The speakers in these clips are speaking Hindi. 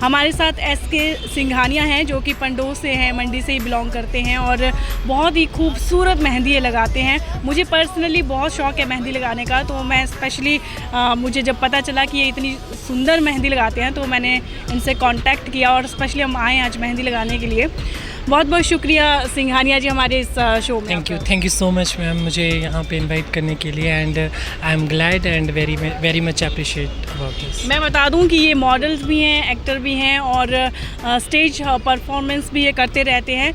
हमारे साथ SK सिंघानिया हैं जो कि पंडोह से हैं, मंडी से ही बिलोंग करते हैं और बहुत ही खूबसूरत मेहंदी ये लगाते हैं। मुझे पर्सनली बहुत शौक़ है मेहंदी लगाने का, तो मैं स्पेशली मुझे जब पता चला कि ये इतनी सुंदर मेहंदी लगाते हैं तो मैंने इनसे कांटेक्ट किया और स्पेशली हम आए आज मेहंदी लगाने के लिए। बहुत बहुत शुक्रिया सिंघानिया जी हमारे इस शो में। Thank you so much ma'am, मुझे यहाँ पे इनवाइट करने के लिए and I am glad and very much appreciate about this. मैं बता दूँ कि ये मॉडल्स भी हैं, एक्टर भी हैं और स्टेज परफॉर्मेंस भी ये करते रहते हैं।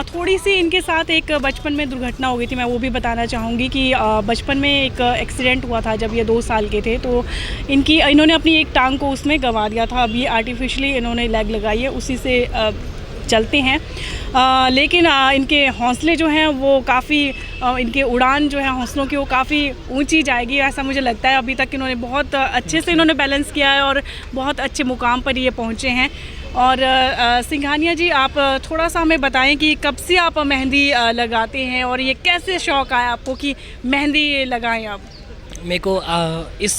थोड़ी सी इनके साथ एक बचपन में दुर्घटना हो गई थी, मैं वो भी बताना चाहूँगी कि बचपन में एक एक्सीडेंट हुआ था जब ये 2 साल के थे, तो इन्होंने अपनी एक टांग को उसमें गंवा दिया था। अभी आर्टिफिशियली इन्होंने लेग लगाई है, उसी से चलते हैं। लेकिन इनके हौसले जो हैं वो काफ़ी इनके उड़ान जो है हौसलों की वो काफ़ी ऊंची जाएगी ऐसा मुझे लगता है। अभी तक इन्होंने बहुत अच्छे से इन्होंने बैलेंस किया है और बहुत अच्छे मुकाम पर ये पहुँचे हैं। और सिंघानिया जी, आप थोड़ा सा हमें बताएं कि कब से आप मेहंदी लगाते हैं और ये कैसे शौक़ आया आपको कि मेहंदी लगाएं आप? मेरे को इस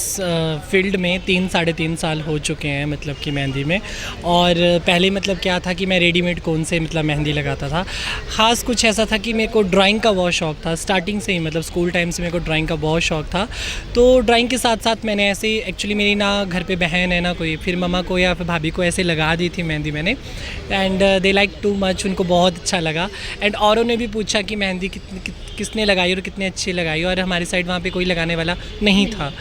फील्ड में 3-3.5 साल हो चुके हैं, मतलब कि मेहंदी में। और पहले मतलब क्या था कि मैं रेडीमेड कोन से मतलब मेहंदी लगाता था। ख़ास कुछ ऐसा था कि मेरे को ड्राइंग का बहुत शौक़ था स्टार्टिंग से ही, मतलब स्कूल टाइम से मेरे को ड्राइंग का बहुत शौक़ था। तो ड्राइंग के साथ साथ मैंने ऐसे ही एक्चुअली मेरी ना घर पे बहन है ना कोई, फिर मम्मा को या फिर भाभी को ऐसे लगा दी थी मेहंदी मैंने, and they like too much, उनको बहुत अच्छा लगा। एंड औरों ने भी पूछा कि मेहंदी किसने लगाई और कितनी अच्छी लगाई, और हमारी साइड वहाँ पे कोई लगाने वाला नहीं था।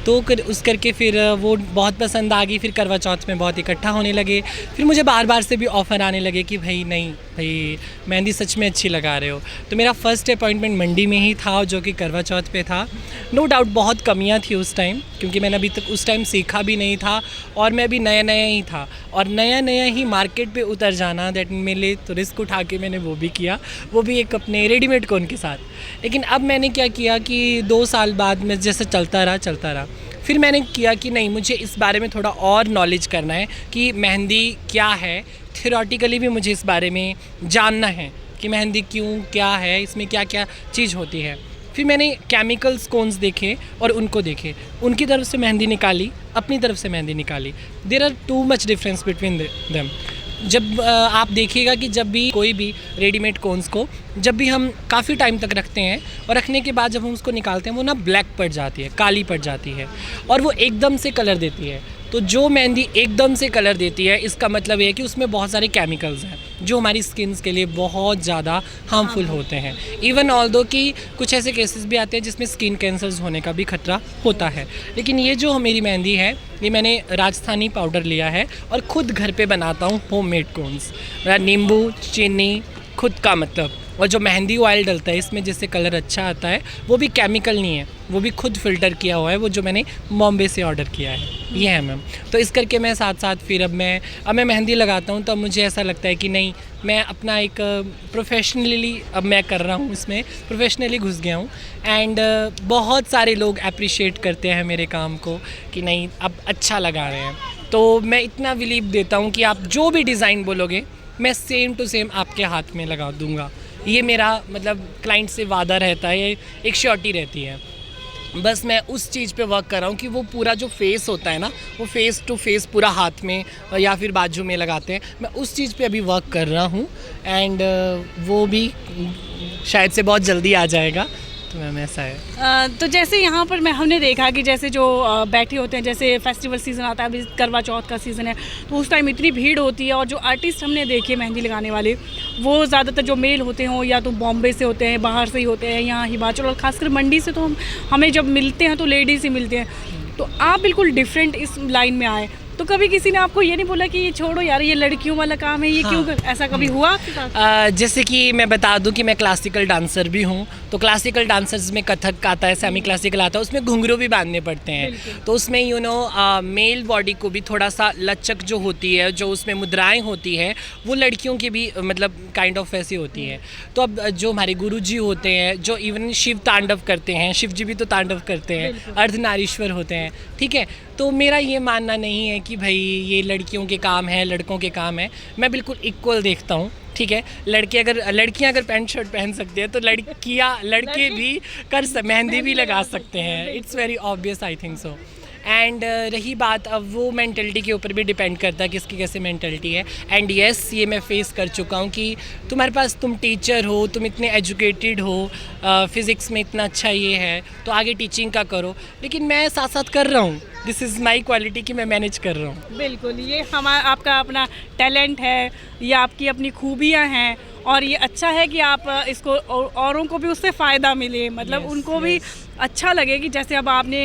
तो उस करके फिर वो बहुत पसंद आ गई। फिर करवा चौथ में बहुत इकट्ठा होने लगे। फिर मुझे बार बार से भी ऑफ़र आने लगे कि भाई नहीं भाई मेहंदी सच में अच्छी लगा रहे हो। तो मेरा फ़र्स्ट अपॉइंटमेंट मंडी में ही था जो कि करवा चौथ पे था। नो डाउट बहुत कमियां थी उस टाइम, क्योंकि मैंने अभी तक उस टाइम सीखा भी नहीं था और मैं भी नया नया ही था, और नया ही मार्केट पे उतर जाना दैट मेरे लिए तो रिस्क उठा के मैंने वो भी किया, वो भी एक अपने रेडीमेड कोन के साथ। लेकिन अब मैंने क्या किया कि 2 साल बाद में जैसे चलता रहा, फिर मैंने किया कि नहीं, मुझे इस बारे में थोड़ा और नॉलेज करना है कि मेहंदी क्या है। थियोरेटिकली भी मुझे इस बारे में जानना है कि मेहंदी क्यों, क्या है, इसमें क्या क्या चीज़ होती है। फिर मैंने केमिकल्स कोन्स देखे और उनको देखे, उनकी तरफ से मेहंदी निकाली, अपनी तरफ से मेहंदी निकाली। There are too much difference between them. जब आप देखिएगा कि जब भी कोई भी रेडीमेड कोन्स को जब भी हम काफ़ी टाइम तक रखते हैं और रखने के बाद जब हम उसको निकालते हैं वो ना ब्लैक पड़ जाती है, काली पड़ जाती है, और वो एकदम से कलर देती है। तो जो मेहंदी एकदम से कलर देती है इसका मतलब ये है कि उसमें बहुत सारे केमिकल्स हैं जो हमारी स्किन्स के लिए बहुत ज़्यादा हार्मफुल होते हैं। इवन ऑल्दो कि कुछ ऐसे केसेस भी आते हैं जिसमें स्किन कैंसर्स होने का भी खतरा होता है। लेकिन ये जो मेरी मेहंदी है ये मैंने राजस्थानी पाउडर लिया है और ख़ुद घर पे बनाता हूँ होममेड कोन्स। नींबू, चीनी खुद का मतलब, और जो मेहंदी ऑयल डलता है इसमें जिससे कलर अच्छा आता है वो भी केमिकल नहीं है, वो भी खुद फ़िल्टर किया हुआ है, वो जो मैंने बॉम्बे से ऑर्डर किया है ये है मैम। तो इस करके मैं साथ साथ फिर अब मैं मेहंदी लगाता हूँ तो मुझे ऐसा लगता है कि नहीं, मैं अपना एक प्रोफेशनली अब मैं कर रहा हूँ, इसमें प्रोफेशनली घुस गया हूँ। एंड बहुत सारे लोग अप्रिशिएट करते हैं मेरे काम को कि नहीं अब अच्छा लगा रहे हैं। तो मैं इतना बिलीव देता हूँ कि आप जो भी डिज़ाइन बोलोगे मैं सेम टू सेम आपके हाथ में लगा दूँगा। ये मेरा मतलब क्लाइंट से वादा रहता है, एक श्योरिटी रहती है। बस मैं उस चीज़ पे वर्क कर रहा हूँ कि वो पूरा जो फेस होता है ना, वो फेस टू फेस पूरा हाथ में या फिर बाजू में लगाते हैं, मैं उस चीज़ पे अभी वर्क कर रहा हूँ। एंड वो भी शायद से बहुत जल्दी आ जाएगा। तो मैम ऐसा है। तो जैसे यहाँ पर हमने देखा कि जैसे जो बैठे होते हैं, जैसे फेस्टिवल सीज़न आता है, अभी करवा चौथ का सीज़न है, तो उस टाइम इतनी भीड़ होती है और जो आर्टिस्ट हमने देखे मेहंदी लगाने वाले वो ज़्यादातर जो मेल होते हों या तो बॉम्बे से होते हैं, बाहर से ही होते हैं, यहाँ हिमाचल और ख़ासकर मंडी से तो हमें जब मिलते हैं तो लेडीज़ ही मिलते हैं। तो आप बिल्कुल डिफरेंट इस लाइन में आए, तो कभी किसी ने आपको ये नहीं बोला कि ये छोड़ो यार ये लड़कियों वाला काम है, ये क्यों ऐसा कभी हुआ आपके साथ? जैसे कि मैं बता दूं कि मैं क्लासिकल डांसर भी हूं, तो क्लासिकल डांसर्स में कथक आता है, सेमी क्लासिकल आता है, उसमें घुंघरू भी बांधने पड़ते हैं। तो उसमें मेल बॉडी को भी थोड़ा सा लचक जो होती है, जो उसमें मुद्राएं होती है, वो लड़कियों की भी मतलब काइंड ऑफ ऐसी होती है। तो अब जो हमारे गुरु जी होते हैं जो इवन शिव तांडव करते हैं, शिव जी भी तो तांडव करते हैं, अर्धनारीश्वर होते हैं, ठीक है। तो मेरा ये मानना नहीं है कि भाई ये लड़कियों के काम है, लड़कों के काम है। मैं बिल्कुल इक्वल देखता हूँ, ठीक है। लड़कियां अगर पैंट शर्ट पहन सकती है तो लड़के भी मेहंदी भी लगा सकते हैं। It's very obvious, I think so. And रही बात, अब वो मेंटलिटी के ऊपर भी डिपेंड करता है किसकी कैसे मेंटलिटी है। एंड येस, ये मैं फेस कर चुका हूँ कि तुम्हारे पास, तुम टीचर हो, तुम इतने एजुकेटेड हो, फिज़िक्स में इतना अच्छा ये है तो आगे टीचिंग का करो, लेकिन मैं साथ साथ कर रहा हूँ। दिस इज़ माई क्वालिटी कि मैं मैनेज कर रहा हूँ। बिल्कुल, ये आपका अपना टैलेंट है, ये आपकी अपनी खूबियाँ हैं और ये अच्छा है कि आप इसको औरों को भी उससे फ़ायदा मिले, मतलब उनको भी अच्छा लगे कि जैसे अब आपने,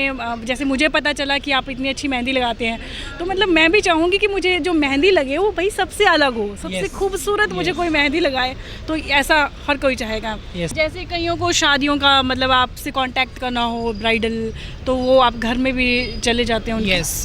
जैसे मुझे पता चला कि आप इतनी अच्छी मेहंदी लगाते हैं, तो मतलब मैं भी चाहूँगी कि मुझे जो मेहंदी लगे वो भाई सबसे अलग हो, सबसे खूबसूरत मुझे कोई मेहंदी लगाए, तो ऐसा हर कोई चाहेगा। जैसे कईयों को शादियों का मतलब आपसे कांटेक्ट करना हो ब्राइडल, तो वो आप घर में भी चले जाते हैं?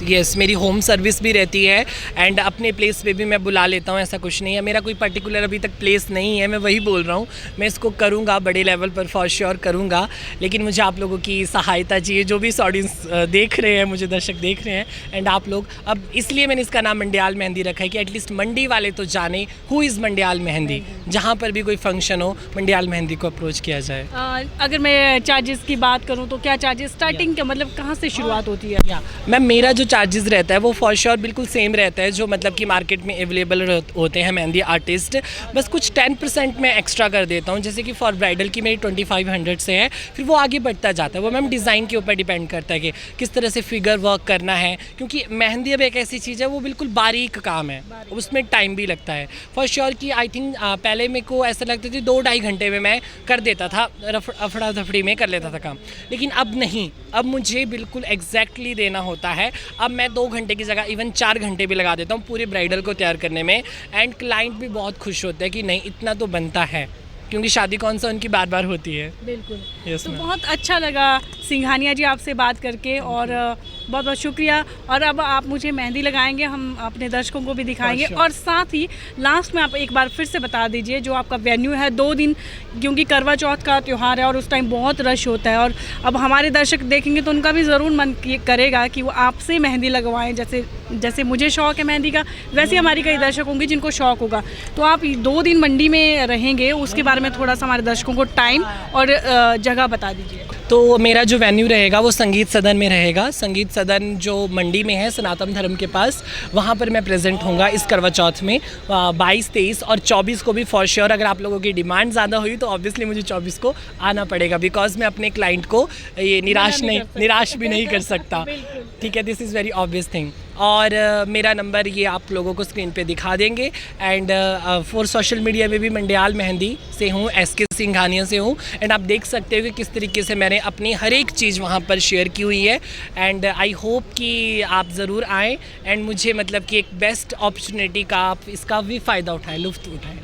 यस, मेरी होम सर्विस भी रहती है एंड अपने प्लेस पे भी मैं बुला लेता हूँ, ऐसा कुछ नहीं है। मेरा कोई पर्टिकुलर अभी तक प्लेस नहीं है, मैं वही बोल रहा हूँ, मैं इसको करूँगा, बड़े लेवल पर फॉर श्योर करूँगा, लेकिन मुझे आप लोगों की सहायता चाहिए, जो भी ऑडियंस देख रहे हैं, मुझे दर्शक देख रहे हैं, एंड आप लोग, अब इसलिए मैंने इसका नाम मंडियाल मेहंदी रखा है कि एटलीस्ट मंडी वाले तो जाने हु इज़ मंडियाल मेहंदी, जहाँ पर भी कोई फंक्शन हो मंडियाल मेहंदी को अप्रोच किया जाए। अगर मैं चार्जेस की बात करूँ तो क्या चार्जेस स्टार्टिंग के मतलब कहाँ से शुरुआत होती है? मैम, मेरा जो चार्जेस रहता है वो फॉर श्योर बिल्कुल सेम रहता है जो मतलब कि मार्केट में अवेलेबल होते हैं मेहंदी आर्टिस्ट, बस कुछ 10% मैं एक्स्ट्रा कर देता हूँ। जैसे कि फॉर ब्राइडल की मेरी 2500 से है, फिर वो आगे बढ़ता जाता है। वो मैम डिज़ाइन के ऊपर डिपेंड करता है कि किस तरह से फिगर वर्क करना है, क्योंकि मेहंदी अब एक ऐसी चीज़ है वो बिल्कुल बारीक काम है, उसमें टाइम भी लगता है। फॉर श्योर कि आई थिंक पहले मेरे को ऐसा लगता था 2-2.5 घंटे में मैं कर देता था, अफड़ा दफड़ी में कर लेता था काम, लेकिन अब नहीं, अब मुझे बिल्कुल एग्जैक्टली देना होता है। अब मैं 2 घंटे की जगह इवन 4 घंटे भी लगा देता हूँ पूरे ब्राइडल को तैयार करने में, एंड क्लाइंट भी बहुत खुश होता है कि नहीं, इतना तो बनता है, क्योंकि शादी कौन सा उनकी बार बार होती है। बिल्कुल। yes, तो बहुत अच्छा लगा सिंघानिया जी आपसे बात करके, और बहुत बहुत शुक्रिया। और अब आप मुझे मेहंदी लगाएंगे, हम अपने दर्शकों को भी दिखाएंगे, और साथ ही लास्ट में आप एक बार फिर से बता दीजिए जो आपका वेन्यू है। 2 दिन, क्योंकि करवा चौथ का त्यौहार है और उस टाइम बहुत रश होता है, और अब हमारे दर्शक देखेंगे तो उनका भी ज़रूर मन करेगा कि वो आपसे मेहंदी लगवाएं। जैसे मुझे शौक़ है मेहंदी का, वैसे हमारी कई दर्शक होंगे जिनको शौक़ होगा। तो आप 2 दिन मंडी में रहेंगे, उसके बारे में थोड़ा सा हमारे दर्शकों को टाइम और जगह बता दीजिए। तो मेरा जो वेन्यू रहेगा वो संगीत सदन में रहेगा। संगीत सदन जो मंडी में है सनातन धर्म के पास, वहाँ पर मैं प्रेजेंट होऊंगा इस करवा चौथ में। 22, 23 और 24 को भी फॉर श्योर, अगर आप लोगों की डिमांड ज़्यादा हुई तो ऑब्वियसली मुझे 24 को आना पड़ेगा, बिकॉज मैं अपने क्लाइंट को ये निराश भी नहीं कर सकता। ठीक है, this is very obvious thing. और मेरा नंबर ये आप लोगों को स्क्रीन पे दिखा देंगे, एंड फॉर सोशल मीडिया में भी मंडियाल मेहंदी से हूँ, SK सिंघानिया से हूँ, एंड आप देख सकते हो कि किस तरीके से मैंने अपनी हर एक चीज़ वहाँ पर शेयर की हुई है। एंड आई होप कि आप ज़रूर आएँ एंड मुझे मतलब कि एक बेस्ट अपॉर्चुनिटी का आप इसका भी फ़ायदा उठाएँ, लुत्फ़ उठाएँ।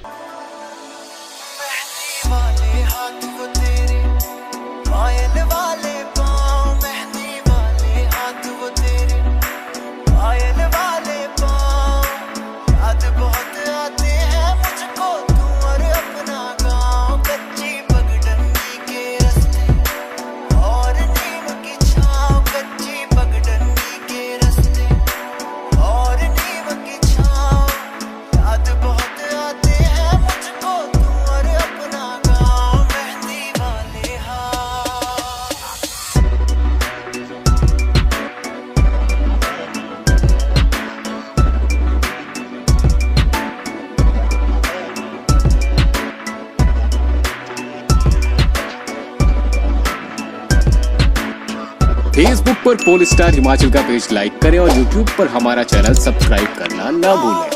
फेसबुक पर पोल स्टार हिमाचल का पेज लाइक करें और यूट्यूब पर हमारा चैनल सब्सक्राइब करना ना भूलें।